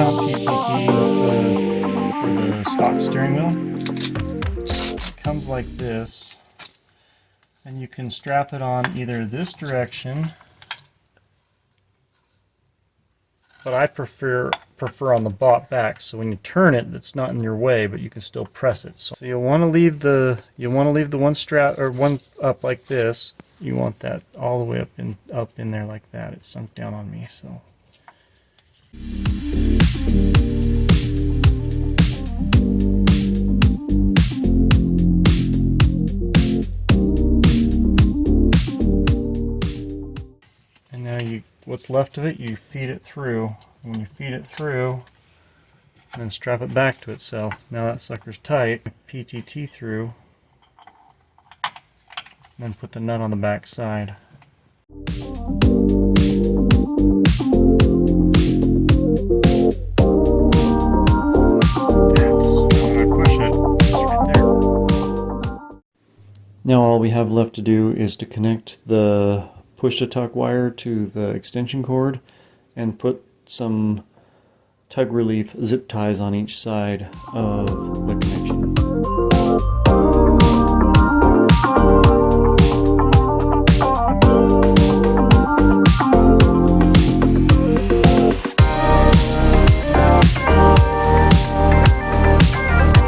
mount PTT for the stock steering wheel. It comes like this, and you can strap it on either this direction, but I prefer on the back, so when you turn it, it's not in your way, but you can still press it. So you'll want to leave the one strap or one up like this. You want that all the way up in there like that. It's sunk down on me, so. And now what's left of it, you feed it through. When you feed it through, and then strap it back to itself. Now that sucker's tight. PTT through, and then put the nut on the back side. Now all we have left to do is to connect the push-to-talk wire to the extension cord and put some tug relief zip ties on each side of the connection.